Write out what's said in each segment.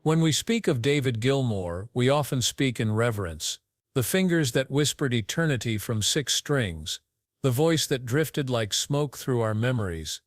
When we speak of David Gilmour, we often speak in reverence. The fingers that whispered eternity from six strings, the voice that drifted like smoke through our memories,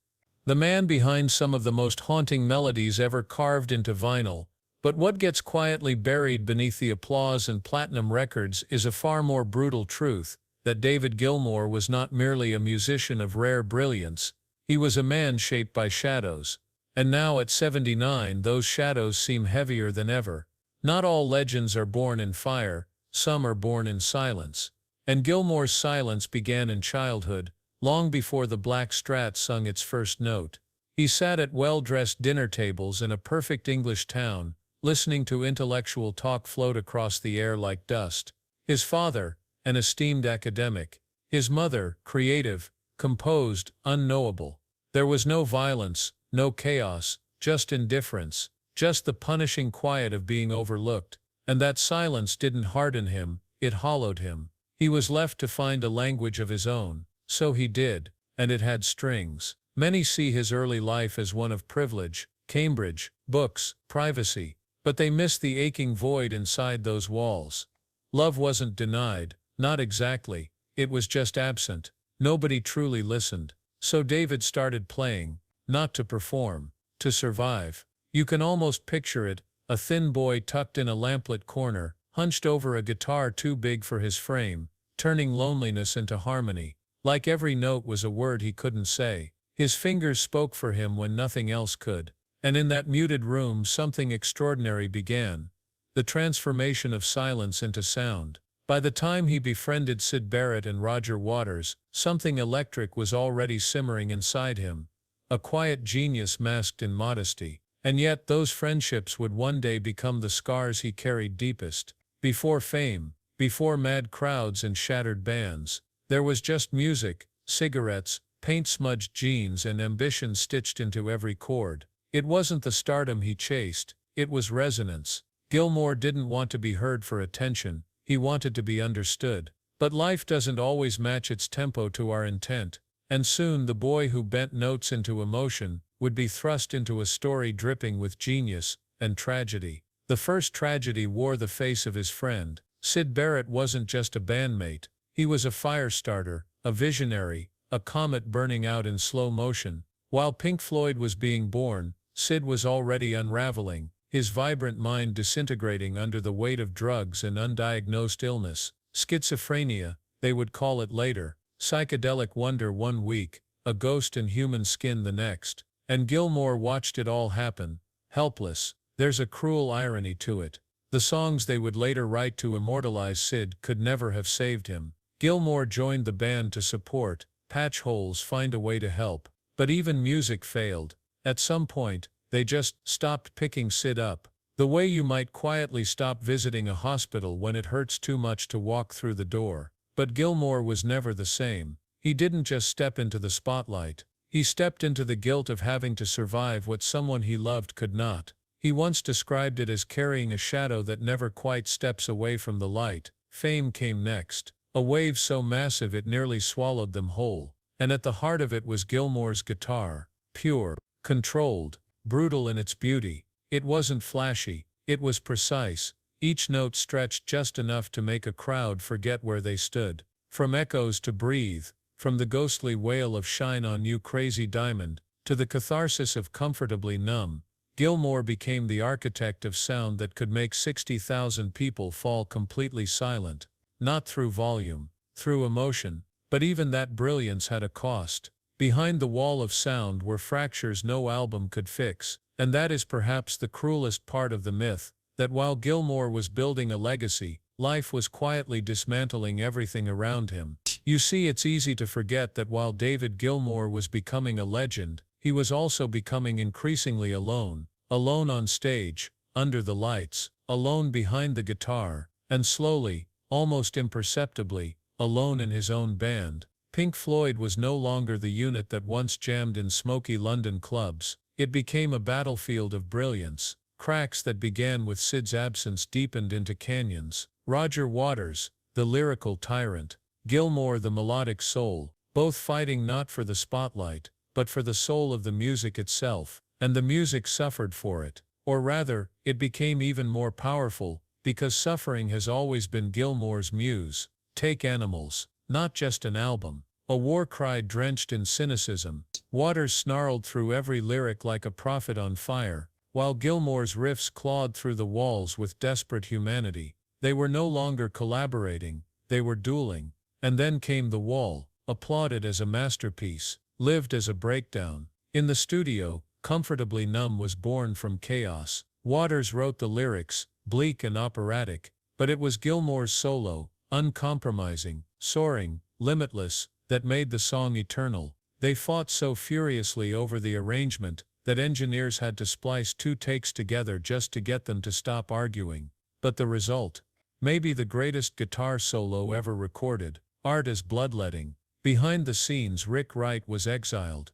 the man behind some of the most haunting melodies ever carved into vinyl. But what gets quietly buried beneath the applause and platinum records is a far more brutal truth, that David Gilmour was not merely a musician of rare brilliance, he was a man shaped by shadows. And now at 79 those shadows seem heavier than ever. Not all legends are born in fire, some are born in silence. And Gilmour's silence began in childhood, long before the black Strat sung its first note. He sat at well-dressed dinner tables in a perfect English town, listening to intellectual talk float across the air like dust. His father, an esteemed academic. His mother, creative, composed, unknowable. There was no violence, no chaos, just indifference, just the punishing quiet of being overlooked. And that silence didn't harden him, it hollowed him. He was left to find a language of his own. So he did, and it had strings. Many see his early life as one of privilege, Cambridge, books, privacy, but they miss the aching void inside those walls. Love wasn't denied, not exactly, it was just absent. Nobody truly listened. So David started playing, not to perform, to survive. You can almost picture it, a thin boy tucked in a lamplit corner, hunched over a guitar too big for his frame, turning loneliness into harmony. Like every note was a word he couldn't say. His fingers spoke for him when nothing else could. And in that muted room something extraordinary began. The transformation of silence into sound. By the time he befriended Syd Barrett and Roger Waters, something electric was already simmering inside him. A quiet genius masked in modesty. And yet those friendships would one day become the scars he carried deepest. Before fame, before mad crowds and shattered bands, there was just music, cigarettes, paint-smudged jeans and ambition stitched into every chord. It wasn't the stardom he chased, it was resonance. Gilmour didn't want to be heard for attention, he wanted to be understood. But life doesn't always match its tempo to our intent, and soon the boy who bent notes into emotion would be thrust into a story dripping with genius and tragedy. The first tragedy wore the face of his friend. Syd Barrett wasn't just a bandmate, he was a fire starter, a visionary, a comet burning out in slow motion. While Pink Floyd was being born, Syd was already unraveling, his vibrant mind disintegrating under the weight of drugs and undiagnosed illness. Schizophrenia, they would call it later, psychedelic wonder one week, a ghost in human skin the next. And Gilmour watched it all happen, helpless. There's a cruel irony to it. The songs they would later write to immortalize Syd could never have saved him. Gilmour joined the band to support, patch holes, find a way to help. But even music failed. At some point, they just stopped picking Syd up. The way you might quietly stop visiting a hospital when it hurts too much to walk through the door. But Gilmour was never the same. He didn't just step into the spotlight. He stepped into the guilt of having to survive what someone he loved could not. He once described it as carrying a shadow that never quite steps away from the light. Fame came next. A wave so massive it nearly swallowed them whole. And at the heart of it was Gilmour's guitar. Pure, controlled, brutal in its beauty. It wasn't flashy, it was precise. Each note stretched just enough to make a crowd forget where they stood. From echoes to breathe, from the ghostly wail of Shine On You Crazy Diamond, to the catharsis of Comfortably Numb, Gilmour became the architect of sound that could make 60,000 people fall completely silent. Not through volume, through emotion. But even that brilliance had a cost. Behind the wall of sound were fractures no album could fix. And that is perhaps the cruelest part of the myth, that while Gilmour was building a legacy, life was quietly dismantling everything around him. You see, it's easy to forget that while David Gilmour was becoming a legend, he was also becoming increasingly alone. Alone on stage, under the lights, alone behind the guitar, and slowly, almost imperceptibly, alone in his own band. Pink Floyd was no longer the unit that once jammed in smoky London clubs. It became a battlefield of brilliance. Cracks that began with Syd's absence deepened into canyons. Roger Waters, the lyrical tyrant. Gilmour, the melodic soul. Both fighting not for the spotlight, but for the soul of the music itself. And the music suffered for it. Or rather, it became even more powerful, because suffering has always been Gilmour's muse. Take Animals, not just an album. A war cry drenched in cynicism. Waters snarled through every lyric like a prophet on fire, while Gilmour's riffs clawed through the walls with desperate humanity. They were no longer collaborating, they were dueling. And then came The Wall, applauded as a masterpiece, lived as a breakdown. In the studio, Comfortably Numb was born from chaos. Waters wrote the lyrics, bleak and operatic, but it was Gilmour's solo, uncompromising, soaring, limitless, that made the song eternal. They fought so furiously over the arrangement that engineers had to splice 2 takes together just to get them to stop arguing. But the result? Maybe the greatest guitar solo ever recorded. Art as bloodletting. Behind the scenes, Rick Wright was exiled.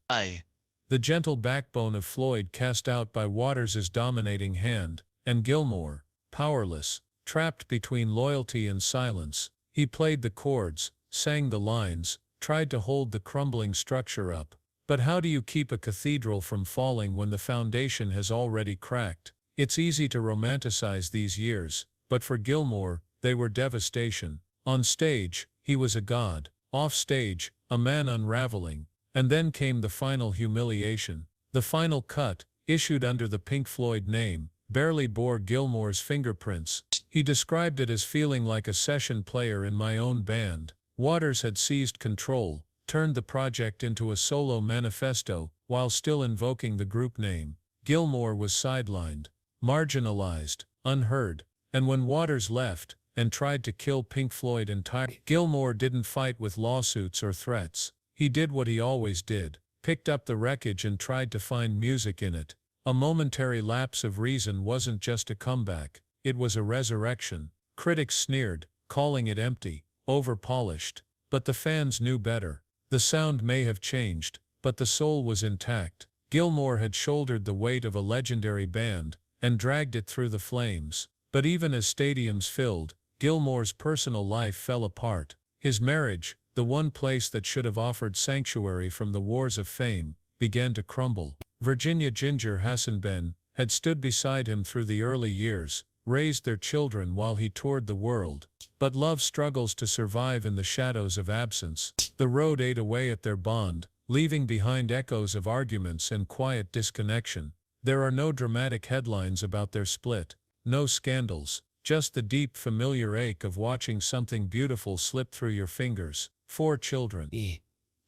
The gentle backbone of Floyd cast out by Waters' dominating hand, and Gilmour, powerless, trapped between loyalty and silence. He played the chords, sang the lines, tried to hold the crumbling structure up. But how do you keep a cathedral from falling when the foundation has already cracked? It's easy to romanticize these years, but for Gilmour, they were devastation. On stage, he was a god. Off stage, a man unraveling. And then came the final humiliation. The final cut, issued under the Pink Floyd name, barely bore Gilmour's fingerprints. He described it as feeling like a session player in my own band. Waters had seized control, turned the project into a solo manifesto, while still invoking the group name. Gilmour was sidelined, marginalized, unheard. And when Waters left, and tried to kill Pink Floyd entirely, Gilmour didn't fight with lawsuits or threats. He did what he always did, picked up the wreckage and tried to find music in it. A momentary lapse of reason wasn't just a comeback, it was a resurrection. Critics sneered, calling it empty, over-polished. But the fans knew better. The sound may have changed, but the soul was intact. Gilmour had shouldered the weight of a legendary band, and dragged it through the flames. But even as stadiums filled, Gilmour's personal life fell apart. His marriage, the one place that should have offered sanctuary from the wars of fame, began to crumble. Virginia Ginger Hassanben had stood beside him through the early years, raised their children while he toured the world. But love struggles to survive in the shadows of absence. The road ate away at their bond, leaving behind echoes of arguments and quiet disconnection. There are no dramatic headlines about their split, no scandals, just the deep familiar ache of watching something beautiful slip through your fingers. 4 children.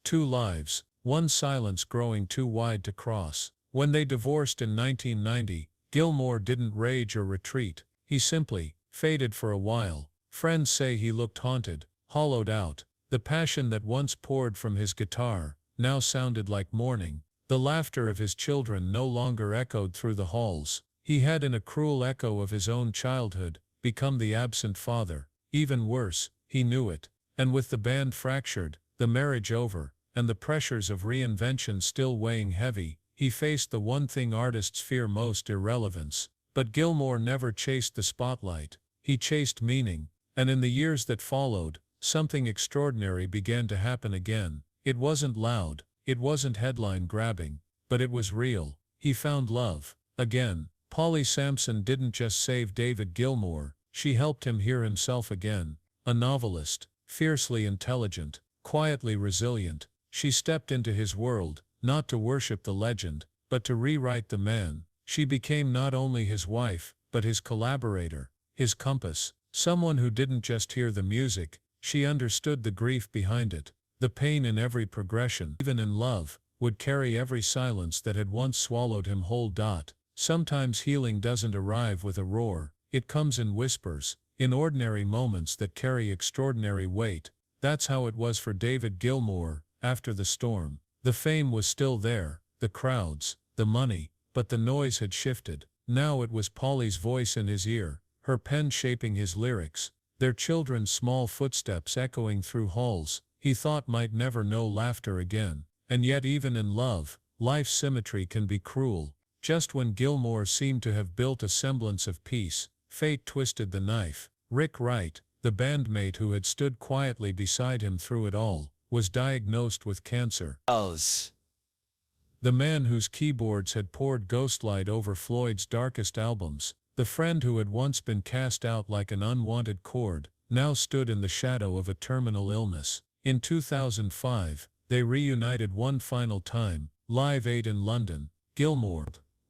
2 lives, one silence growing too wide to cross. When they divorced in 1990, Gilmour didn't rage or retreat. He simply faded for a while. Friends say he looked haunted, hollowed out. The passion that once poured from his guitar now sounded like mourning. The laughter of his children no longer echoed through the halls. He had, in a cruel echo of his own childhood, become the absent father. Even worse, he knew it. And with the band fractured, the marriage over, and the pressures of reinvention still weighing heavy, he faced the one thing artists fear most: irrelevance. But Gilmour never chased the spotlight. He chased meaning. And in the years that followed, something extraordinary began to happen again. It wasn't loud, it wasn't headline-grabbing, but it was real. He found love. Again. Polly Sampson didn't just save David Gilmour, she helped him hear himself again. A novelist, fiercely intelligent, quietly resilient, she stepped into his world, not to worship the legend, but to rewrite the man. She became not only his wife, but his collaborator, his compass, someone who didn't just hear the music, she understood the grief behind it. The pain in every progression, even in love, would carry every silence that had once swallowed him whole. Sometimes healing doesn't arrive with a roar, it comes in whispers, in ordinary moments that carry extraordinary weight. That's how it was for David Gilmour. After the storm, the fame was still there, the crowds, the money, but the noise had shifted. Now it was Polly's voice in his ear, her pen shaping his lyrics, their children's small footsteps echoing through halls he thought might never know laughter again. And yet even in love, life's symmetry can be cruel. Just when Gilmour seemed to have built a semblance of peace, fate twisted the knife. Rick Wright, the bandmate who had stood quietly beside him through it all, was diagnosed with cancer. The man whose keyboards had poured ghostlight over Floyd's darkest albums, the friend who had once been cast out like an unwanted chord, now stood in the shadow of a terminal illness. In 2005, they reunited one final time, Live 8 in London. Gilmour,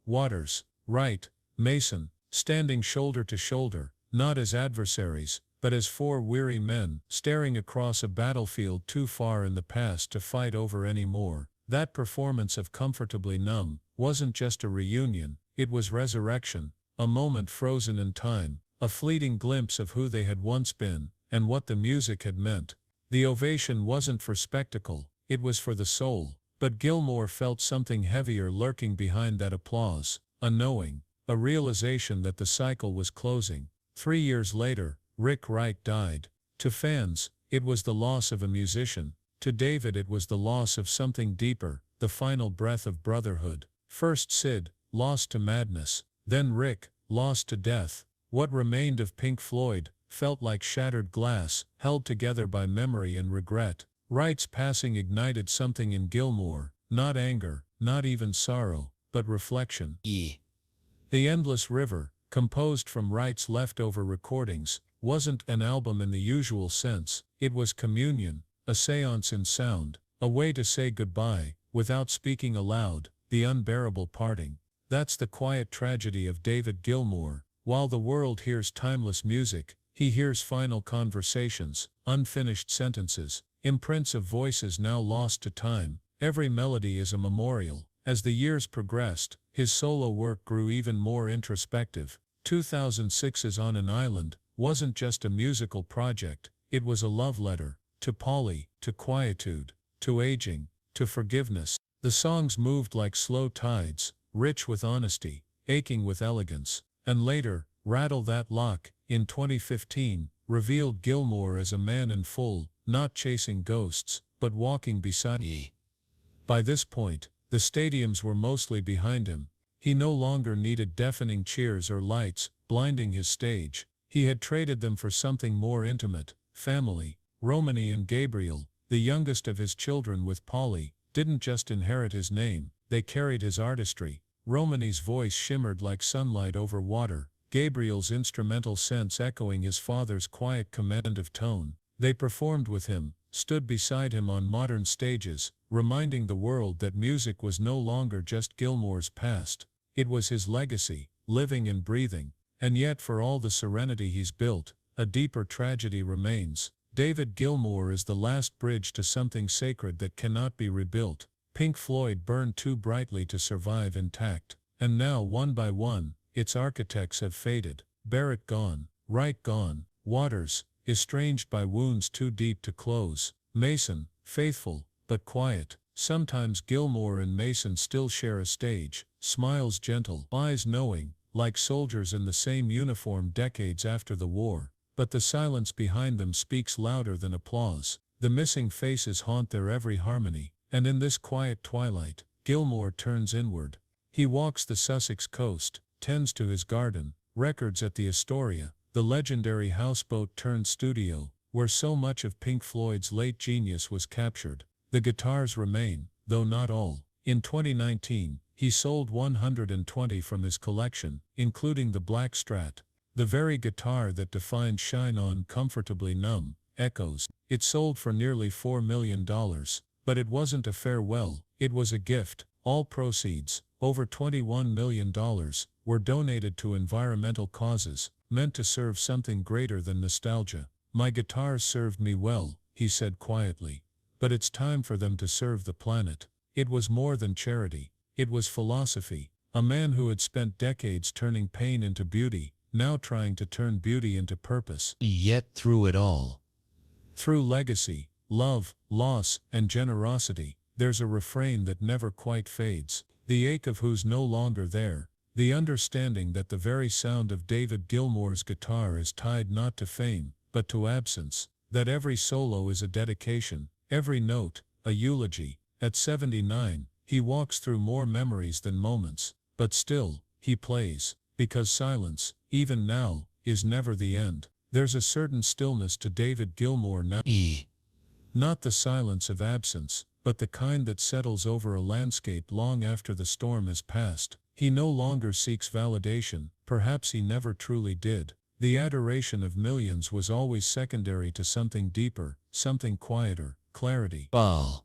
Waters, Wright, Mason, standing shoulder to shoulder, not as adversaries, but as four weary men, staring across a battlefield too far in the past to fight over any more. That performance of Comfortably Numb wasn't just a reunion, it was resurrection, a moment frozen in time, a fleeting glimpse of who they had once been, and what the music had meant. The ovation wasn't for spectacle, it was for the soul, but Gilmour felt something heavier lurking behind that applause, a knowing, a realization that the cycle was closing. 3 years later, Rick Wright died. To fans, it was the loss of a musician. To David it was the loss of something deeper, the final breath of brotherhood. First Sid, lost to madness, then Rick, lost to death. What remained of Pink Floyd felt like shattered glass, held together by memory and regret. Wright's passing ignited something in Gilmour, not anger, not even sorrow, but reflection. The Endless River, composed from Wright's leftover recordings, wasn't an album in the usual sense, it was communion. A séance in sound, a way to say goodbye, without speaking aloud, the unbearable parting. That's the quiet tragedy of David Gilmour. While the world hears timeless music, he hears final conversations, unfinished sentences, imprints of voices now lost to time. Every melody is a memorial. As the years progressed, his solo work grew even more introspective. 2006's On an Island wasn't just a musical project, it was a love letter. To Polly, to quietude, to aging, to forgiveness. The songs moved like slow tides, rich with honesty, aching with elegance. And later, Rattle That Lock, in 2015, revealed Gilmour as a man in full, not chasing ghosts, but walking beside me. By this point, the stadiums were mostly behind him. He no longer needed deafening cheers or lights, blinding his stage. He had traded them for something more intimate, family. Romany and Gabriel, the youngest of his children with Polly, didn't just inherit his name, they carried his artistry. Romany's voice shimmered like sunlight over water, Gabriel's instrumental sense echoing his father's quiet command of tone. They performed with him, stood beside him on modern stages, reminding the world that music was no longer just Gilmour's past. It was his legacy, living and breathing. And yet for all the serenity he's built, a deeper tragedy remains. David Gilmour is the last bridge to something sacred that cannot be rebuilt. Pink Floyd burned too brightly to survive intact. And now one by one, its architects have faded. Barrett gone, Wright gone, Waters, estranged by wounds too deep to close. Mason, faithful, but quiet. Sometimes Gilmour and Mason still share a stage, smiles gentle, eyes knowing, like soldiers in the same uniform decades after the war. But the silence behind them speaks louder than applause. The missing faces haunt their every harmony, and in this quiet twilight, Gilmour turns inward. He walks the Sussex coast, tends to his garden, records at the Astoria, the legendary houseboat turned studio, where so much of Pink Floyd's late genius was captured. The guitars remain, though not all. In 2019, he sold 120 from his collection, including the Black Strat. The very guitar that defined Shine On Comfortably Numb, Echoes. It sold for nearly $4 million, but it wasn't a farewell, it was a gift. All proceeds, over $21 million, were donated to environmental causes, meant to serve something greater than nostalgia. My guitars served me well, he said quietly, but it's time for them to serve the planet. It was more than charity, it was philosophy. A man who had spent decades turning pain into beauty, now trying to turn beauty into purpose. Yet through it all, through legacy, love, loss, and generosity, there's a refrain that never quite fades. The ache of who's no longer there, the understanding that the very sound of David Gilmour's guitar is tied not to fame, but to absence, that every solo is a dedication, every note, a eulogy. At 79, he walks through more memories than moments, but still, he plays, because silence, even now, is never the end. There's a certain stillness to David Gilmour now. Not the silence of absence, but the kind that settles over a landscape long after the storm has passed. He no longer seeks validation, perhaps he never truly did. The adoration of millions was always secondary to something deeper, something quieter, clarity. Baal.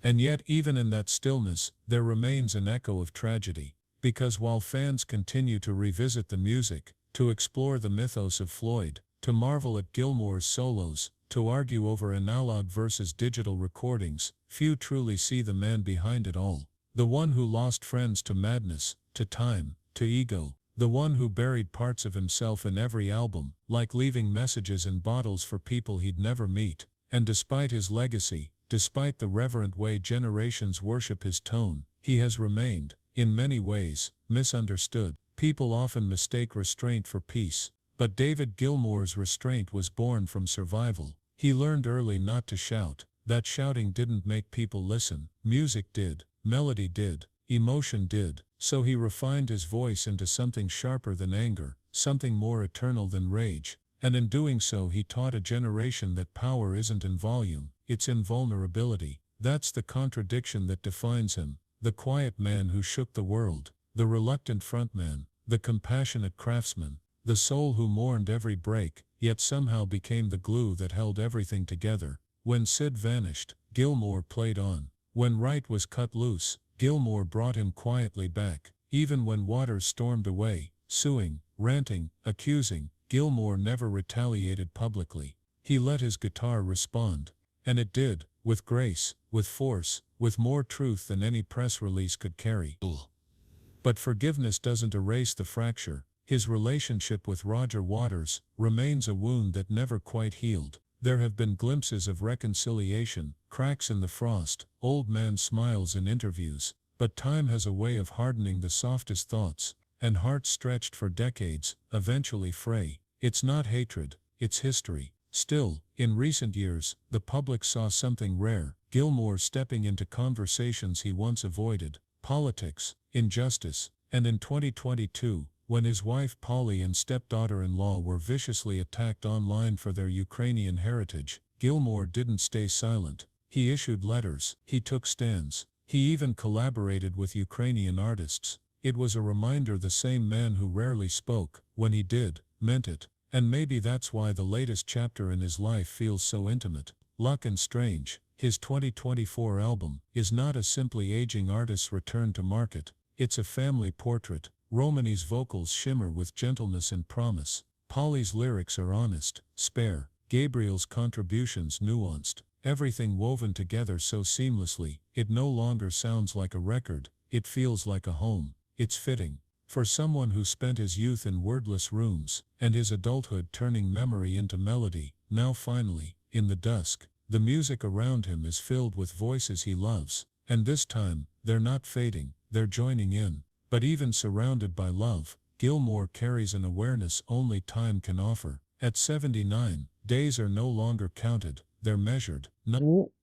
And yet even in that stillness, there remains an echo of tragedy. Because while fans continue to revisit the music, to explore the mythos of Floyd, to marvel at Gilmour's solos, to argue over analog versus digital recordings, few truly see the man behind it all. The one who lost friends to madness, to time, to ego. The one who buried parts of himself in every album, like leaving messages in bottles for people he'd never meet. And despite his legacy, despite the reverent way generations worship his tone, he has remained, in many ways, misunderstood. People often mistake restraint for peace, but David Gilmour's restraint was born from survival. He learned early not to shout. That shouting didn't make people listen. Music did, melody did, emotion did. So he refined his voice into something sharper than anger, something more eternal than rage. And in doing so he taught a generation that power isn't in volume, it's in vulnerability. That's the contradiction that defines him. The quiet man who shook the world, the reluctant frontman, the compassionate craftsman, the soul who mourned every break, yet somehow became the glue that held everything together. When Sid vanished, Gilmour played on. When Wright was cut loose, Gilmour brought him quietly back. Even when Waters stormed away, suing, ranting, accusing, Gilmour never retaliated publicly. He let his guitar respond. And it did, with grace, with force, with more truth than any press release could carry. But forgiveness doesn't erase the fracture. His relationship with Roger Waters remains a wound that never quite healed. There have been glimpses of reconciliation, cracks in the frost, old man smiles in interviews, but time has a way of hardening the softest thoughts, and hearts stretched for decades eventually fray. It's not hatred, it's history. Still, in recent years, the public saw something rare: Gilmour stepping into conversations he once avoided, politics, injustice, and in 2022, when his wife Polly and stepdaughter-in-law were viciously attacked online for their Ukrainian heritage, Gilmour didn't stay silent. He issued letters, he took stands, he even collaborated with Ukrainian artists. It was a reminder the same man who rarely spoke, when he did, meant it. And maybe that's why the latest chapter in his life feels so intimate. Luck and Strange, his 2024 album, is not a simply aging artist's return to market. It's a family portrait. Romany's vocals shimmer with gentleness and promise. Polly's lyrics are honest, spare. Gabriel's contributions nuanced. Everything woven together so seamlessly, it no longer sounds like a record, it feels like a home. It's fitting. For someone who spent his youth in wordless rooms, and his adulthood turning memory into melody, now finally, in the dusk, the music around him is filled with voices he loves. And this time, they're not fading, they're joining in. But even surrounded by love, Gilmour carries an awareness only time can offer. At 79, days are no longer counted, they're measured, not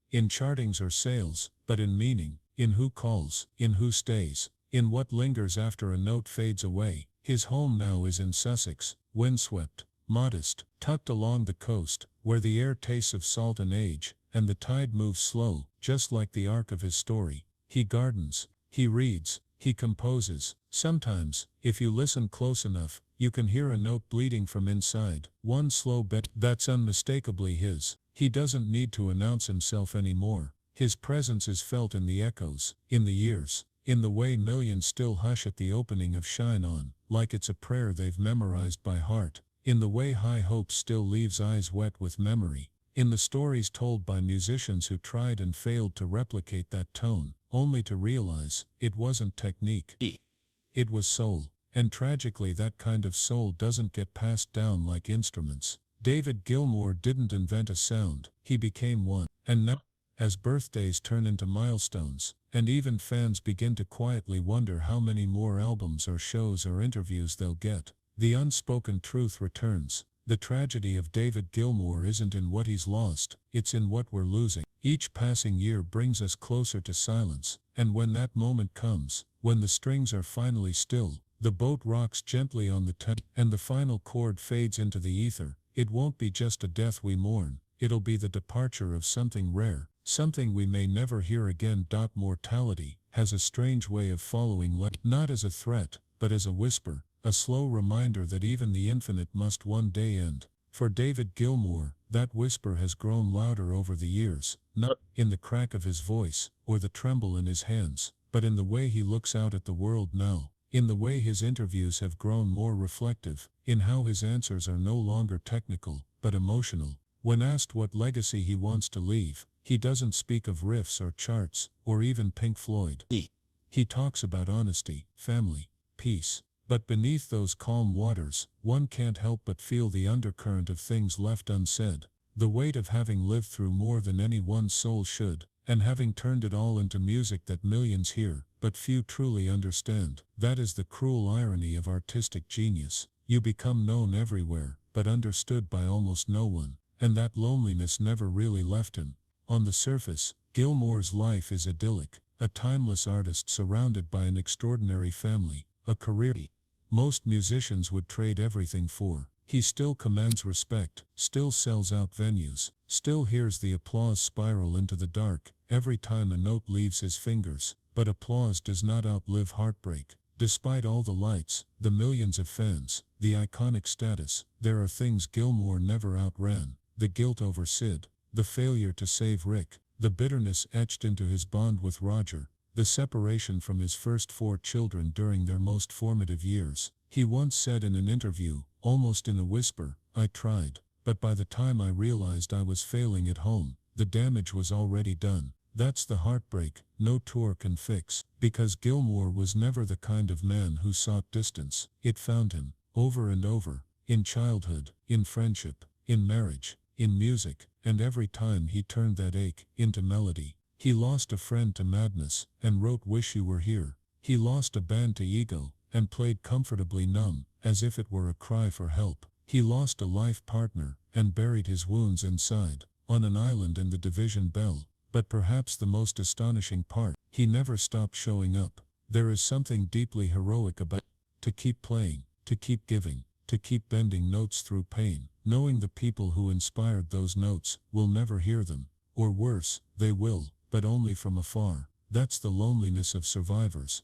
in chartings or sales, but in meaning, in who calls, in who stays, in what lingers after a note fades away. His home now is in Sussex, windswept, modest, tucked along the coast, where the air tastes of salt and age, and the tide moves slow, just like the arc of his story. He gardens, he reads, he composes. Sometimes, if you listen close enough, you can hear a note bleeding from inside, one slow bit that's unmistakably his. He doesn't need to announce himself anymore. His presence is felt in the echoes, in the years, in the way millions still hush at the opening of Shine On, like it's a prayer they've memorized by heart, in the way High Hope still leaves eyes wet with memory, in the stories told by musicians who tried and failed to replicate that tone, only to realize it wasn't technique. It was soul. And tragically that kind of soul doesn't get passed down like instruments. David Gilmour didn't invent a sound, he became one. And now, as birthdays turn into milestones, and even fans begin to quietly wonder how many more albums or shows or interviews they'll get, the unspoken truth returns. The tragedy of David Gilmour isn't in what he's lost, it's in what we're losing. Each passing year brings us closer to silence, and when that moment comes, when the strings are finally still, the boat rocks gently on the and the final chord fades into the ether, it won't be just a death we mourn, it'll be the departure of something rare, something we may never hear again. Mortality has a strange way of following not as a threat, but as a whisper, a slow reminder that even the infinite must one day end. For David Gilmour, that whisper has grown louder over the years, not in the crack of his voice, or the tremble in his hands, but in the way he looks out at the world now, in the way his interviews have grown more reflective, in how his answers are no longer technical, but emotional. When asked what legacy he wants to leave, he doesn't speak of riffs or charts, or even Pink Floyd. He talks about honesty, family, peace. But beneath those calm waters, one can't help but feel the undercurrent of things left unsaid, the weight of having lived through more than any one soul should, and having turned it all into music that millions hear, but few truly understand. That is the cruel irony of artistic genius. You become known everywhere, but understood by almost no one, and that loneliness never really left him. On the surface, Gilmour's life is idyllic, a timeless artist surrounded by an extraordinary family, a career most musicians would trade everything for. He still commands respect, still sells out venues, still hears the applause spiral into the dark every time a note leaves his fingers. But applause does not outlive heartbreak. Despite all the lights, the millions of fans, the iconic status, there are things Gilmour never outran: the guilt over Sid, the failure to save Rick, the bitterness etched into his bond with Roger, the separation from his first 4 children during their most formative years. He once said in an interview, almost in a whisper, "I tried, but by the time I realized I was failing at home, the damage was already done." That's the heartbreak no tour can fix, because Gilmour was never the kind of man who sought distance. It found him, over and over, in childhood, in friendship, in marriage, in music, and every time he turned that ache into melody. He lost a friend to madness, and wrote "Wish You Were Here." He lost a band to ego, and played comfortably numb, as if it were a cry for help. He lost a life partner, and buried his wounds inside, on an island in the Division Bell. But perhaps the most astonishing part, he never stopped showing up. There is something deeply heroic about to keep playing, to keep giving, to keep bending notes through pain, knowing the people who inspired those notes will never hear them, or worse, they will, but only from afar. That's the loneliness of survivors.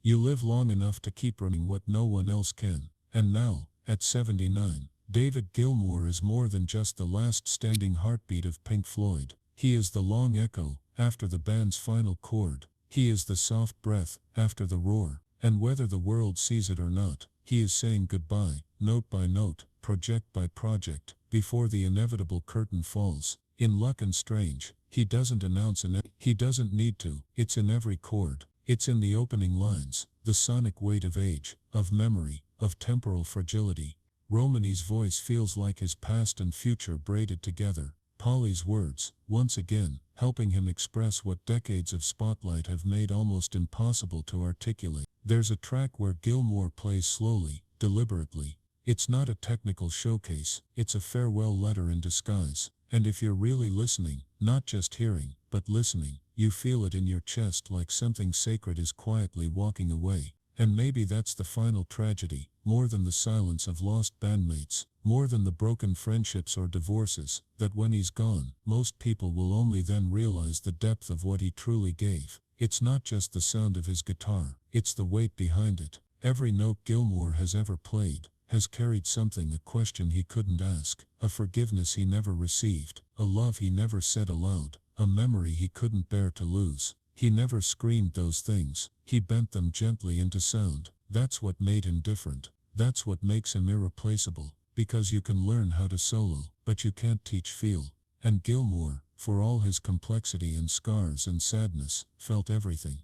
You live long enough to keep running what no one else can. And now, at 79, David Gilmour is more than just the last standing heartbeat of Pink Floyd. He is the long echo after the band's final chord. He is the soft breath after the roar. And whether the world sees it or not, he is saying goodbye, note by note, project by project, before the inevitable curtain falls. In Luck and Strange, he doesn't announce he doesn't need to. It's in every chord. It's in the opening lines, the sonic weight of age, of memory, of temporal fragility. Romany's voice feels like his past and future braided together. Polly's words, once again, helping him express what decades of spotlight have made almost impossible to articulate. There's a track where Gilmour plays slowly, deliberately. It's not a technical showcase, it's a farewell letter in disguise. And if you're really listening, not just hearing, but listening, you feel it in your chest like something sacred is quietly walking away. And maybe that's the final tragedy, more than the silence of lost bandmates, more than the broken friendships or divorces, that when he's gone, most people will only then realize the depth of what he truly gave. It's not just the sound of his guitar, it's the weight behind it. Every note Gilmour has ever played has carried something, a question he couldn't ask, a forgiveness he never received, a love he never said aloud, a memory he couldn't bear to lose. He never screamed those things, he bent them gently into sound. That's what made him different. That's what makes him irreplaceable, because you can learn how to solo, but you can't teach feel. And Gilmour, for all his complexity and scars and sadness, felt everything,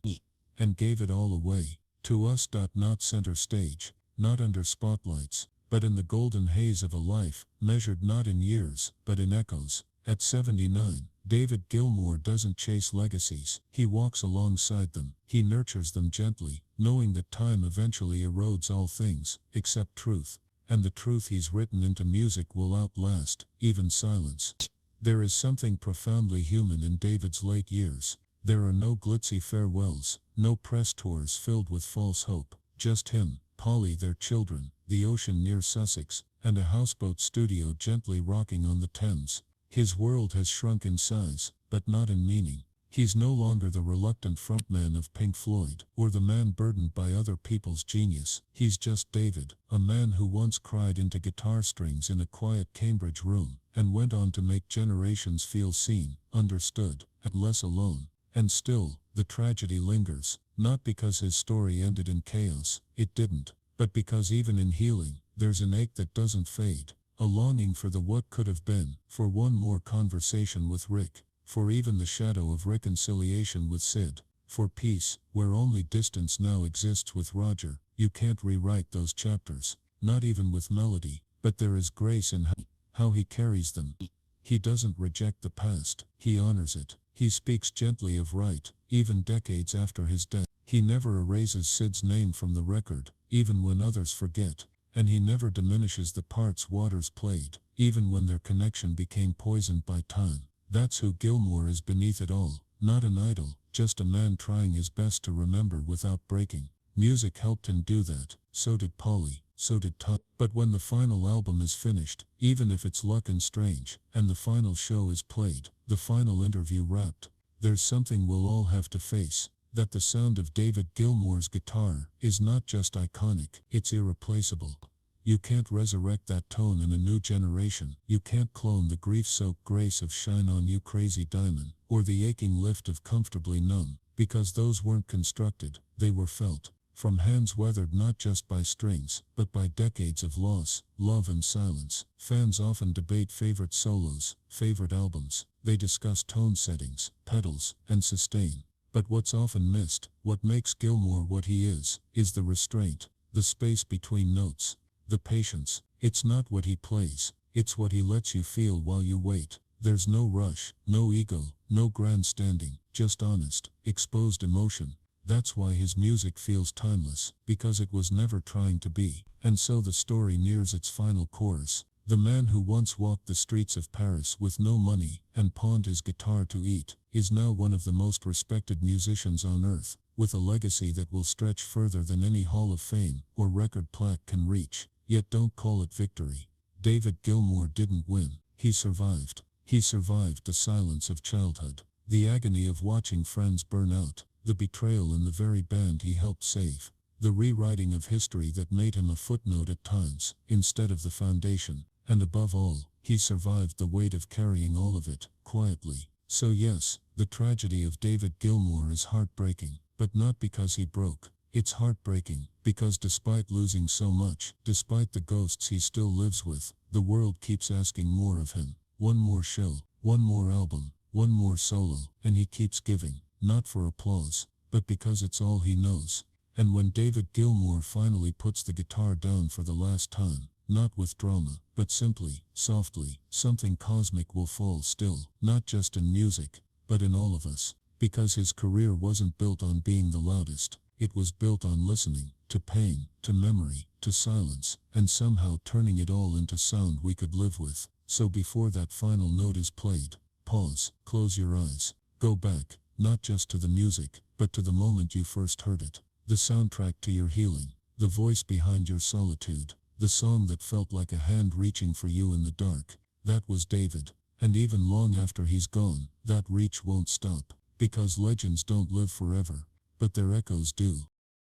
and gave it all away, to us. Not center stage, not under spotlights, but in the golden haze of a life, measured not in years, but in echoes. At 79, David Gilmour doesn't chase legacies, he walks alongside them, he nurtures them gently, knowing that time eventually erodes all things, except truth, and the truth he's written into music will outlast, even silence. There is something profoundly human in David's late years. There are no glitzy farewells, no press tours filled with false hope, just him, Polly, their children, the ocean near Sussex, and a houseboat studio gently rocking on the Thames. His world has shrunk in size, but not in meaning. He's no longer the reluctant frontman of Pink Floyd, or the man burdened by other people's genius. He's just David, a man who once cried into guitar strings in a quiet Cambridge room, and went on to make generations feel seen, understood, and less alone. And still, the tragedy lingers, not because his story ended in chaos, it didn't, but because even in healing, there's an ache that doesn't fade, a longing for the what could have been, for one more conversation with Rick, for even the shadow of reconciliation with Sid, for peace, where only distance now exists with Roger. You can't rewrite those chapters, not even with melody, but there is grace in how he carries them. He doesn't reject the past, he honors it. He speaks gently of right, even decades after his death. He never erases Sid's name from the record, even when others forget, and he never diminishes the parts Waters played, even when their connection became poisoned by time. That's who Gilmour is beneath it all, not an idol, just a man trying his best to remember without breaking. Music helped him do that, so did Polly, so did Todd. But when the final album is finished, even if it's Luck and Strange, and the final show is played, the final interview wrapped, there's something we'll all have to face, that the sound of David Gilmour's guitar is not just iconic, it's irreplaceable. You can't resurrect that tone in a new generation. You can't clone the grief-soaked grace of Shine On You Crazy Diamond, or the aching lift of Comfortably Numb, because those weren't constructed, they were felt. From hands weathered not just by strings, but by decades of loss, love and silence. Fans often debate favorite solos, favorite albums. They discuss tone settings, pedals, and sustain. But what's often missed, what makes Gilmour what he is the restraint, the space between notes. The patience. It's not what he plays, it's what he lets you feel while you wait. There's no rush, no ego, no grandstanding, just honest, exposed emotion. That's why his music feels timeless, because it was never trying to be. And so the story nears its final chorus. The man who once walked the streets of Paris with no money and pawned his guitar to eat, is now one of the most respected musicians on earth, with a legacy that will stretch further than any Hall of Fame or record plaque can reach. Yet don't call it victory. David Gilmour didn't win. He survived. He survived the silence of childhood, the agony of watching friends burn out, the betrayal in the very band he helped save, the rewriting of history that made him a footnote at times, instead of the foundation, and above all, he survived the weight of carrying all of it, quietly. So yes, the tragedy of David Gilmour is heartbreaking, but not because he broke. It's heartbreaking, because despite losing so much, despite the ghosts he still lives with, the world keeps asking more of him. One more show, one more album, one more solo, and he keeps giving, not for applause, but because it's all he knows. And when David Gilmour finally puts the guitar down for the last time, not with drama, but simply, softly, something cosmic will fall still, not just in music, but in all of us, because his career wasn't built on being the loudest. It was built on listening, to pain, to memory, to silence, and somehow turning it all into sound we could live with. So before that final note is played, pause, close your eyes, go back, not just to the music, but to the moment you first heard it, the soundtrack to your healing, the voice behind your solitude, the song that felt like a hand reaching for you in the dark. That was David, and even long after he's gone, that reach won't stop, because legends don't live forever, but their echoes do.